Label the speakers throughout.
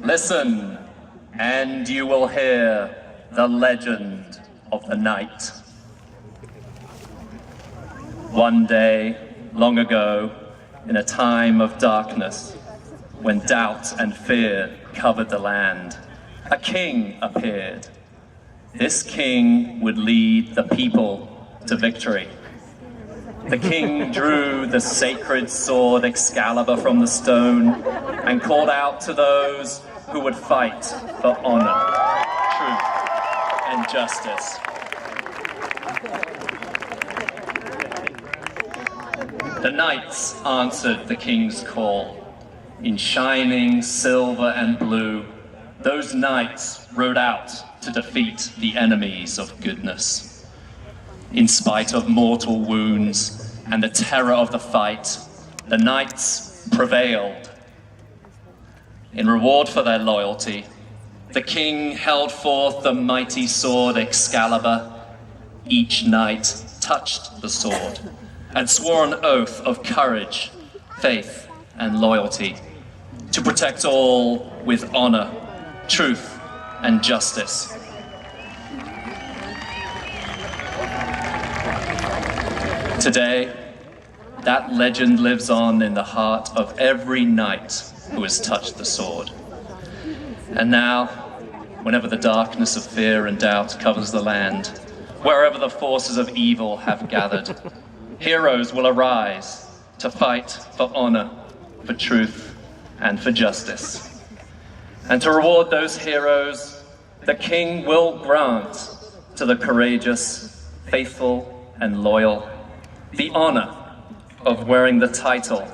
Speaker 1: Listen, and you will hear the legend of the night. One day, long ago, in a time of darkness, when doubt and fear covered the land, a king appeared. This king would lead the people to victory. The king drew the sacred sword Excalibur from the stone and called out to those who would fight for honor, truth, and justice. The knights answered the king's call. In shining silver and blue, those knights rode out to defeat the enemies of goodness. In spite of mortal wounds and the terror of the fight, the knights prevailed. In reward for their loyalty, the king held forth the mighty sword Excalibur. Each knight touched the sword and swore an oath of courage, faith, and loyalty to protect all with honor, truth, and justice. Today, that legend lives on in the heart of every knight who has touched the sword. And now, whenever the darkness of fear and doubt covers the land, wherever the forces of evil have gathered, heroes will arise to fight for honor, for truth, and for justice. And to reward those heroes, the king will grant to the courageous, faithful, and loyal the honor of wearing the title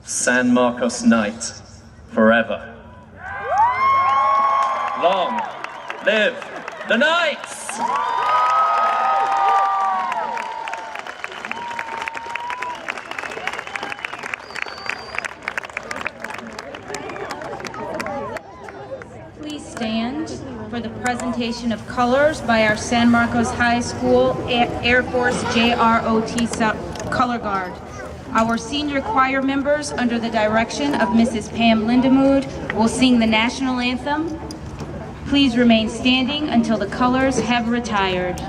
Speaker 1: San Marcos Knight forever. Long live the Knights!
Speaker 2: Please stand for the presentation of colors by our San Marcos High School Air Force JROT Color Guard. Our senior choir members, under the direction of Mrs. Pam Lindemood, will sing the national anthem. Please remain standing until the colors have retired.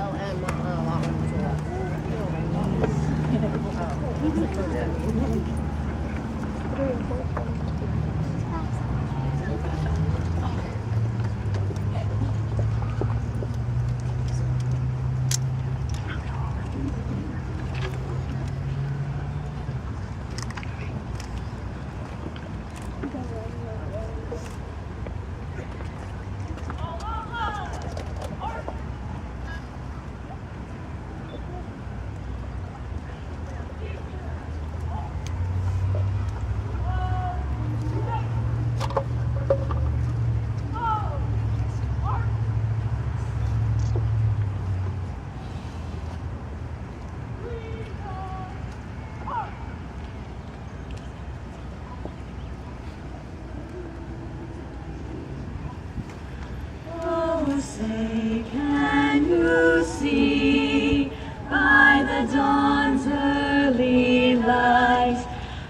Speaker 3: Say, can you see by the dawn's early light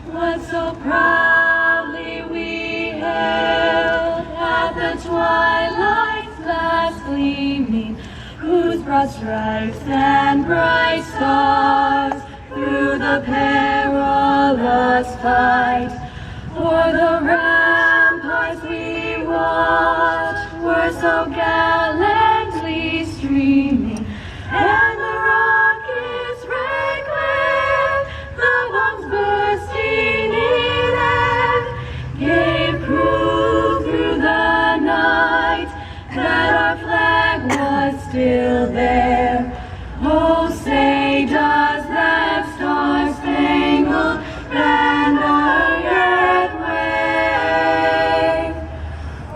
Speaker 3: what so proudly we hailed at the twilight's last gleaming, whose broad stripes and bright stars through the perilous fight o'er the ramparts we watched were so gallantly streaming, and the rockets reclaimed, the bombs bursting in air, gave proof through the night that our flag was still there. Oh, say does that star-spangled banner yet wave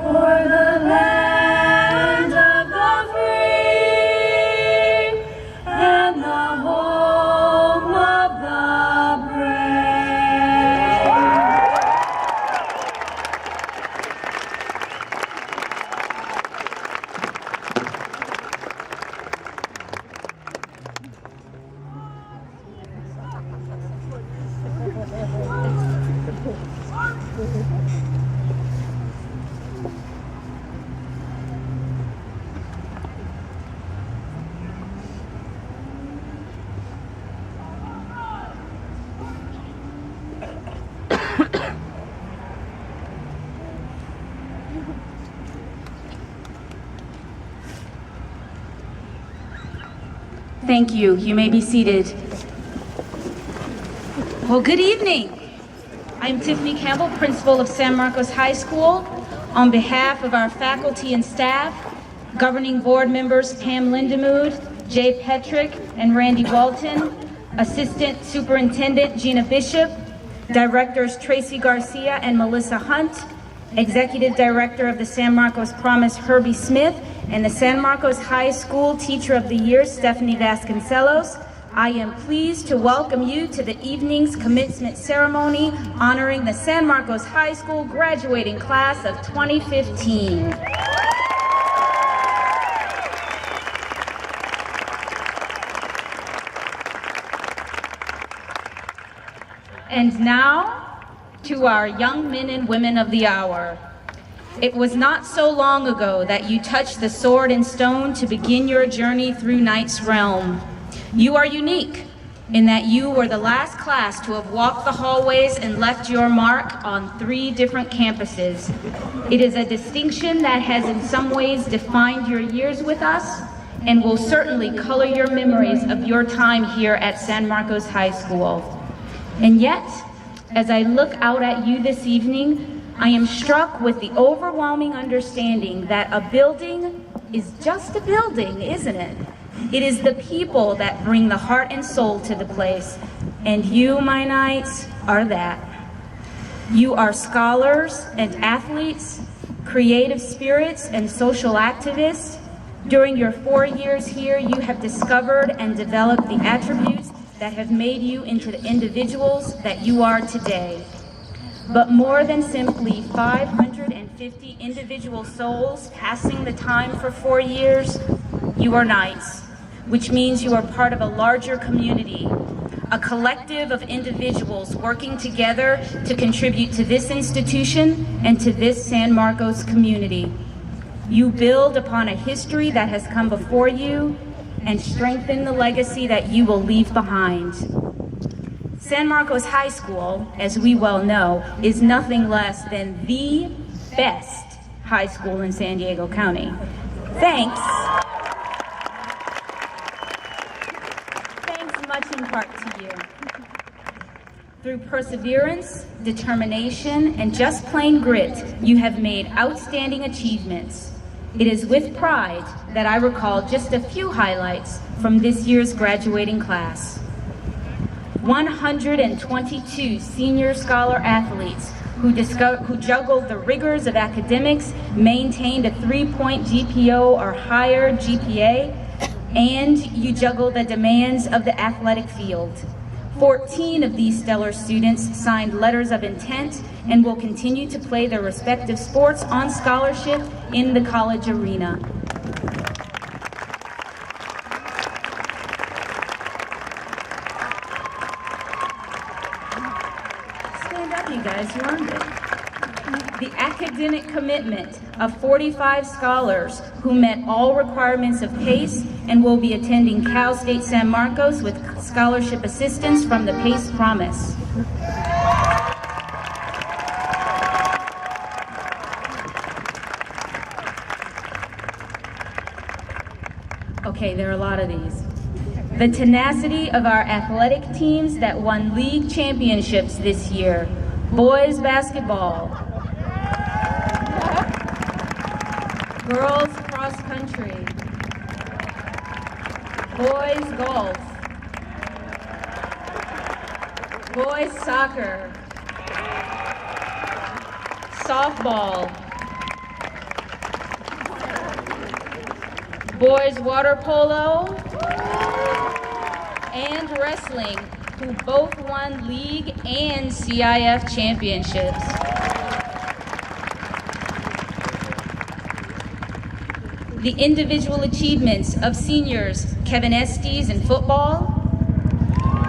Speaker 3: o'er the land of the free and the home of the brave?
Speaker 2: Thank you. You may be seated. Well, good evening. I'm Tiffany Campbell, principal of San Marcos High School. On behalf of our faculty and staff, governing board members Pam Lindemood, Jay Petrick, and Randy Walton, Assistant Superintendent Gina Bishop, Directors Tracy Garcia and Melissa Hunt, Executive Director of the San Marcos Promise Herbie Smith, and the San Marcos High School Teacher of the Year Stephanie Vasconcelos, I am pleased to welcome you to the evening's commencement ceremony honoring the San Marcos High School graduating class of 2015. And now, to our young men and women of the hour. It was not so long ago that you touched the sword and stone to begin your journey through Night's realm. You are unique in that you were the last class to have walked the hallways and left your mark on 3 different campuses. It is a distinction that has in some ways defined your years with us and will certainly color your memories of your time here at San Marcos High School. And yet, as I look out at you this evening, I am struck with the overwhelming understanding that a building is just a building, isn't it? It is the people that bring the heart and soul to the place, and you, my knights, are that. You are scholars and athletes, creative spirits and social activists. During your 4 years here, you have discovered and developed the attributes that have made you into the individuals that you are today. But more than simply 550 individual souls passing the time for 4 years, you are knights, which means you are part of a larger community, a collective of individuals working together to contribute to this institution and to this San Marcos community. You build upon a history that has come before you and strengthen the legacy that you will leave behind. San Marcos High School, as we well know, is nothing less than the best high school in San Diego County. Thanks much in part to you. Through perseverance, determination, and just plain grit, you have made outstanding achievements. It is with pride that I recall just a few highlights from this year's graduating class. 122 senior scholar athletes who juggled the rigors of academics, maintained a 3-point GPO or higher GPA, and you juggled the demands of the athletic field. 14 of these stellar students signed letters of intent and will continue to play their respective sports on scholarship in the college arena. Stand up, you guys, you earned it. The academic commitment of 45 scholars who met all requirements of PACE and will be attending Cal State San Marcos with scholarship assistance from the PACE Promise. Okay, there are a lot of these. The tenacity of our athletic teams that won league championships this year. Boys basketball, girls cross country, boys golf, boys soccer, softball, boys water polo, and wrestling, who both won league and CIF championships. The individual achievements of seniors Kevin Estes in football,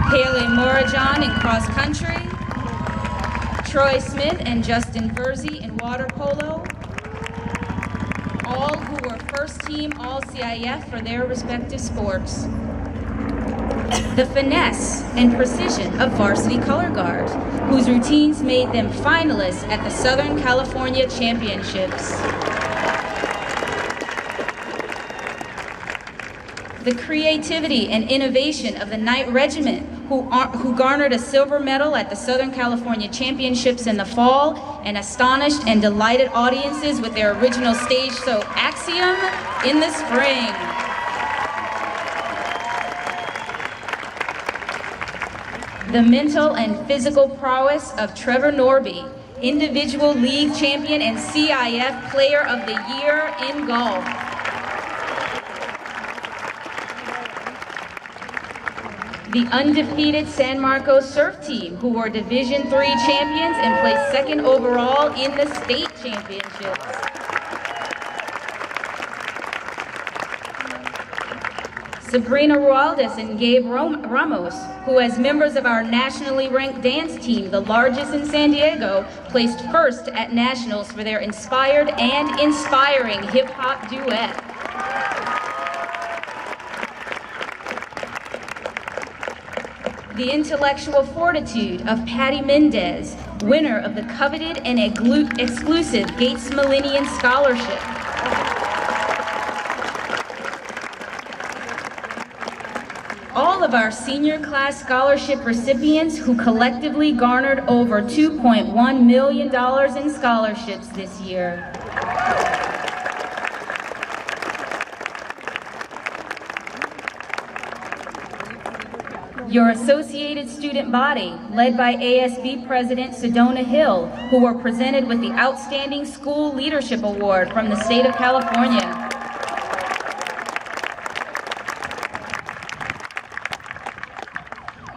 Speaker 2: Haley Morajan in cross country, Troy Smith and Justin Verzi in water polo, all who were first team All-CIF for their respective sports. The finesse and precision of varsity color guard, whose routines made them finalists at the Southern California Championships. the creativity and innovation of the Knight Regiment, who garnered a silver medal at the Southern California Championships in the fall and astonished and delighted audiences with their original stage show Axiom in the spring. The mental and physical prowess of Trevor Norby, individual league champion and CIF Player of the Year in golf. The undefeated San Marcos Surf Team, who were Division III champions and placed second overall in the state championships. Sabrina Rualdes and Gabe Ramos, who as members of our nationally ranked dance team, the largest in San Diego, placed first at nationals for their inspired and inspiring hip-hop duet. The intellectual fortitude of Patty Mendez, winner of the coveted and exclusive Gates Millennium Scholarship. All of our senior class scholarship recipients who collectively garnered over $2.1 million in scholarships this year. Your associated student body, led by ASB President Sedona Hill, who were presented with the Outstanding School Leadership Award from the state of California.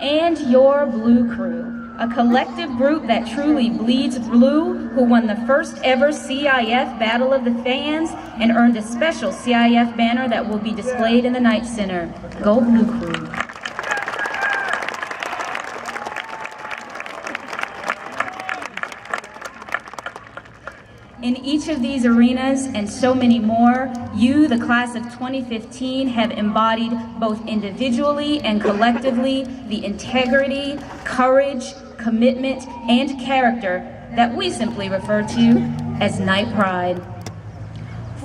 Speaker 2: And your Blue Crew, a collective group that truly bleeds blue, who won the first ever CIF Battle of the Fans and earned a special CIF banner that will be displayed in the Knight Center. Go Blue Crew. In each of these arenas and so many more, you, the class of 2015, have embodied both individually and collectively the integrity, courage, commitment, and character that we simply refer to as Knight Pride.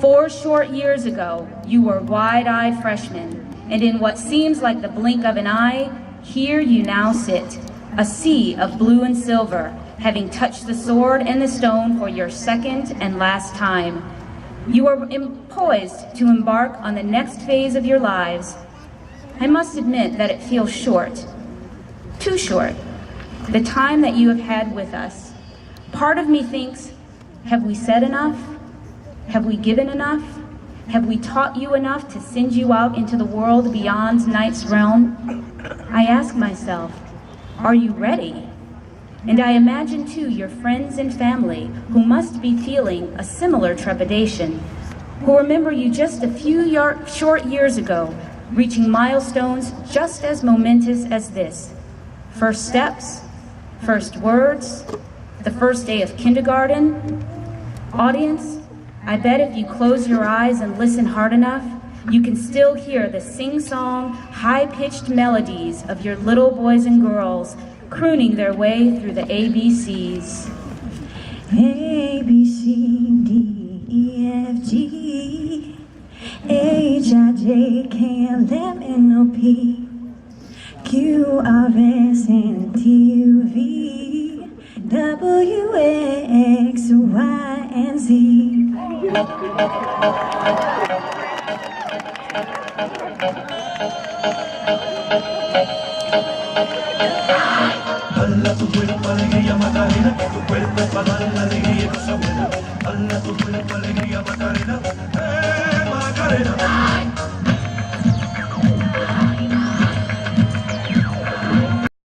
Speaker 2: 4 short years ago, you were wide-eyed freshmen, and in what seems like the blink of an eye, here you now sit, a sea of blue and silver, having touched the sword and the stone for your second and last time. You are poised to embark on the next phase of your lives. I must admit that it feels short, too short, the time that you have had with us. Part of me thinks, have we said enough? Have we given enough? Have we taught you enough to send you out into the world beyond Knight's realm? I ask myself, are you ready? And I imagine too your friends and family who must be feeling a similar trepidation, who remember you just a few short years ago, reaching milestones just as momentous as this. First steps, first words, the first day of kindergarten. Audience, I bet if you close your eyes and listen hard enough, you can still hear the sing-song, high-pitched melodies of your little boys and girls crooning their way through the ABCs.
Speaker 3: A, B, C, D, E, F, G, H, I, J, K, L, M, N, O, P, Q, R, S, and T, U, V, W, X, Y, and Z.